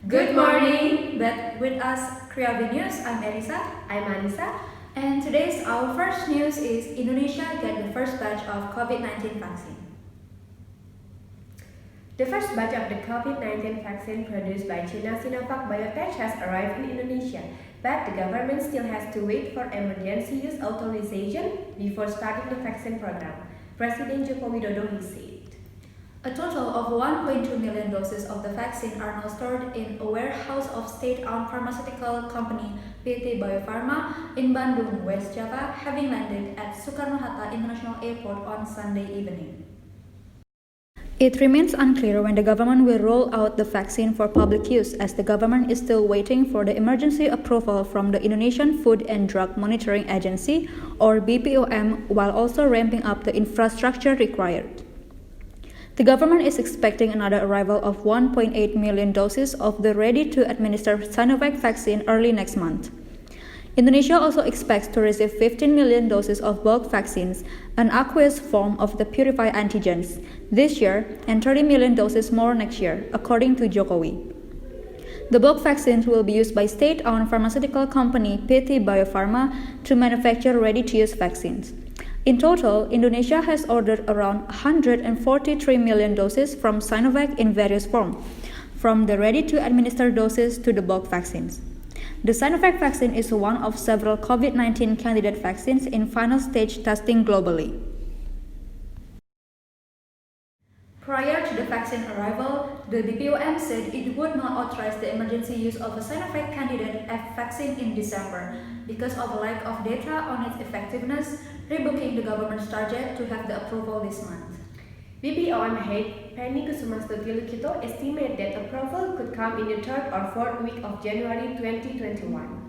Good morning! Back with us, Creavi News. I'm Elisa. I'm Anissa. And today's our first news is Indonesia get the first batch of COVID-19 vaccine. The first batch of the COVID-19 vaccine produced by China Sinovac Biotech has arrived in Indonesia, but the government still has to wait for emergency use authorization before starting the vaccine program. President Joko Widodo said. A total of 1.2 million doses of the vaccine are now stored in a warehouse of state-owned pharmaceutical company PT Bio Farma in Bandung, West Java, having landed at Soekarno-Hatta International Airport on Sunday evening. It remains unclear when the government will roll out the vaccine for public use, as the government is still waiting for the emergency approval from the Indonesian Food and Drug Monitoring Agency, or BPOM, while also ramping up the infrastructure required. The government is expecting another arrival of 1.8 million doses of the ready-to-administer Sinovac vaccine early next month. Indonesia also expects to receive 15 million doses of bulk vaccines, an aqueous form of the purified antigens, this year and 30 million doses more next year, according to Jokowi. The bulk vaccines will be used by state-owned pharmaceutical company PT Bio Farma to manufacture ready-to-use vaccines. In total, Indonesia has ordered around 143 million doses from Sinovac in various forms, from the ready-to-administer doses to the bulk vaccines. The Sinovac vaccine is one of several COVID-19 candidate vaccines in final stage testing globally. Prior to the vaccine arrival, the BPOM said it would not authorize the emergency use of a Sinovac candidate vaccine in December because of a lack of data on its effectiveness, rebooking the government's target to have the approval this month. BPOM head Penny Kusumastuti Lukito estimated that approval could come in the third or fourth week of January 2021.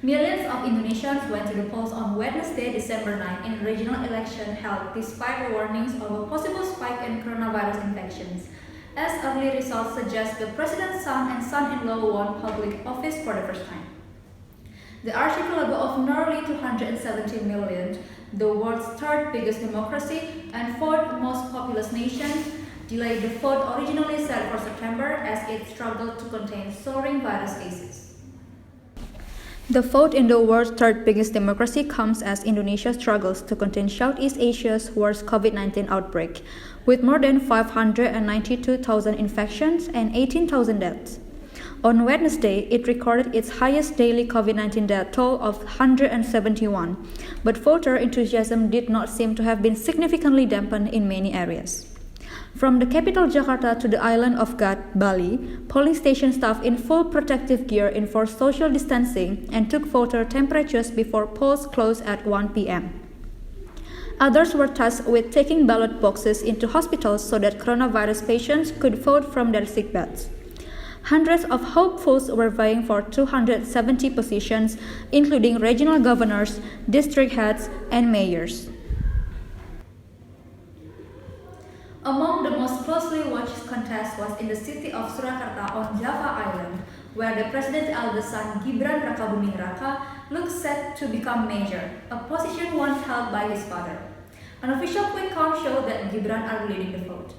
Millions of Indonesians went to the polls on Wednesday, December 9 in a regional election held despite the warnings of a possible spike in coronavirus infections, as early results suggest the president's son and son-in-law won public office for the first time. The archipelago of nearly 270 million, the world's third biggest democracy and fourth most populous nation, delayed the vote originally set for September as it struggled to contain soaring virus cases. The vote in the world's third biggest democracy comes as Indonesia struggles to contain Southeast Asia's worst COVID-19 outbreak, with more than 592,000 infections and 18,000 deaths. On Wednesday, it recorded its highest daily COVID-19 death toll of 171, but voter enthusiasm did not seem to have been significantly dampened in many areas. From the capital Jakarta to the island of Bali, polling station staff in full protective gear enforced social distancing and took voter temperatures before polls closed at 1 p.m. Others were tasked with taking ballot boxes into hospitals so that coronavirus patients could vote from their sickbeds. Hundreds of hopefuls were vying for 270 positions, including regional governors, district heads, and mayors. Among the most closely watched contests was in the city of Surakarta on Java Island, where the president's eldest son Gibran Rakabuming Raka looks set to become mayor, a position once held by his father. An official quick count showed that Gibran are leading the vote.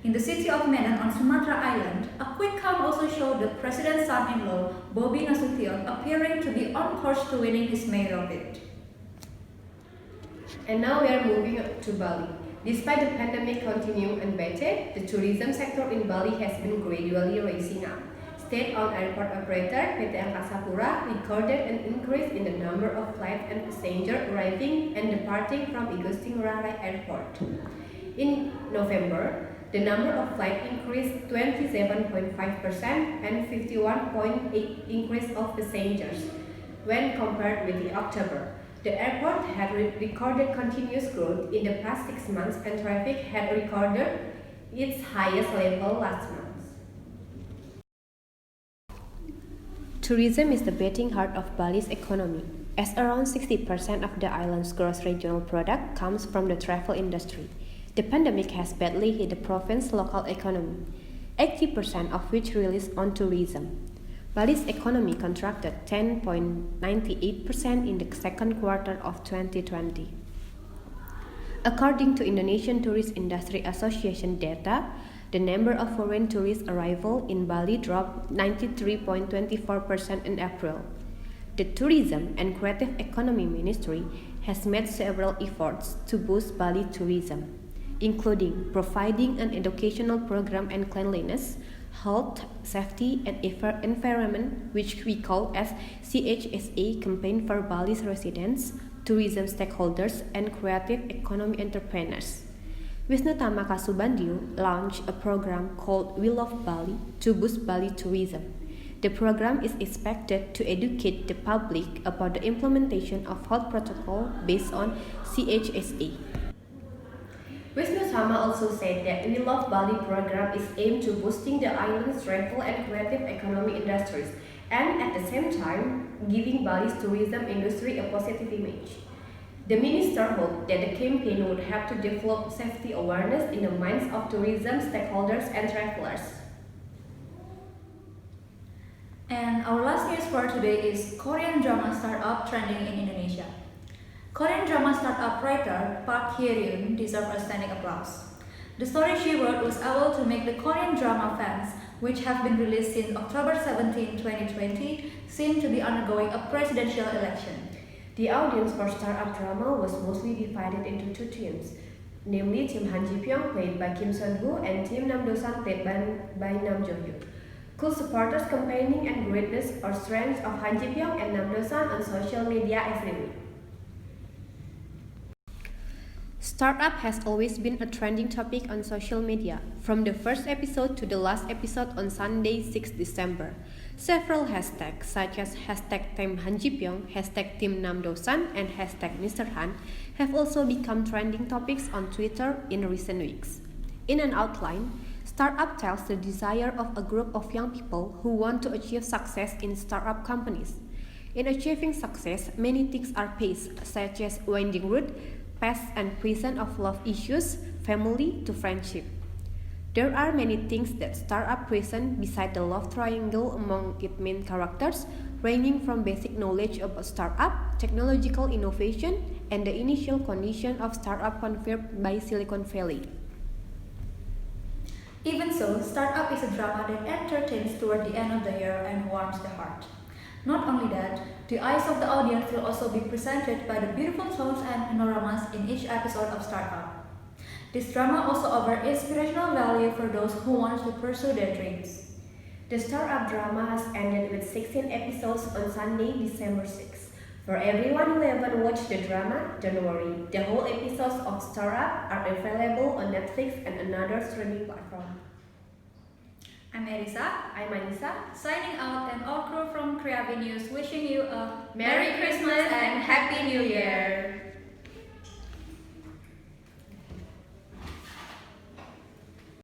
In the city of Medan on Sumatra Island, a quick count also showed the president's son-in-law, Bobi Nasution, appearing to be on course to winning his mayoral bid. And now we are moving to Bali. Despite the pandemic continuing unabated, the tourism sector in Bali has been gradually rising up. State-owned airport operator PT Angkasa Pura recorded an increase in the number of flights and passengers arriving and departing from Igusti Ngurah Rai Airport. In November, the number of flights increased 27.5% and 51.8% increase of passengers when compared with the October. The airport had recorded continuous growth in the past 6 months and traffic had recorded its highest level last month. Tourism is the beating heart of Bali's economy, as around 60% of the island's gross regional product comes from the travel industry. The pandemic has badly hit the province's local economy, 80% of which relies on tourism. Bali's economy contracted 10.98% in the second quarter of 2020. According to Indonesian Tourist Industry Association data, The number of foreign tourist arrivals in Bali dropped 93.24% in April. The Tourism and Creative Economy Ministry has made several efforts to boost Bali tourism, including providing an educational program on cleanliness, health, safety, and environment, which we call as CHSA campaign for Bali's residents, tourism stakeholders, and creative economy entrepreneurs. Wisnu Tama Kasubandio launched a program called We Love Bali to boost Bali tourism. The program is expected to educate the public about the implementation of health protocol based on CHSA. Wisnu Tama also said that We Love Bali program is aimed to boosting the island's travel and creative economy industries and at the same time giving Bali's tourism industry a positive image. The minister hoped that the campaign would help to develop safety awareness in the minds of tourism stakeholders and travelers. And our last news for today is Korean drama startup trending in Indonesia. Korean drama startup writer Park Hye-ryun deserves a standing applause. The story she wrote was able to make the Korean drama fans, which have been released since October 17, 2020, seem to be undergoing a presidential election. The audience for startup drama was mostly divided into two teams, namely Team Han Ji-pyong played by Kim Sun-woo and Team Nam Do-san played by Nam Jo-hyuk. Cool supporters campaigning and greatness or strengths of Han Ji-pyong and Nam Do-san on social media every week. Startup has always been a trending topic on social media, from the first episode to the last episode on Sunday, 6 December. Several hashtags such as hashtag Team Han Ji-pyong, hashtag Team Nam Do-san, and hashtag Mr. Han have also become trending topics on Twitter in recent weeks. In an outline, Startup tells the desire of a group of young people who want to achieve success in startup companies. In achieving success, many things are faced, such as winding road, past and present of love issues, family to friendship. There are many things that startup present beside the love triangle among its main characters, ranging from basic knowledge about startup, technological innovation, and the initial condition of startup confirmed by Silicon Valley. Even so, Startup is a drama that entertains toward the end of the year and warms the heart. Not only that, the eyes of the audience will also be presented by the beautiful tones and panoramas in each episode of Startup. This drama also offers inspirational value for those who want to pursue their dreams. The Startup drama has ended with 16 episodes on Sunday, December 6. For everyone who haven't watched the drama, don't worry, the whole episodes of Startup are available on Netflix and another streaming platform. I'm Erisa. I'm Anissa. Signing out, and all crew from Creavi News wishing you a Merry Christmas and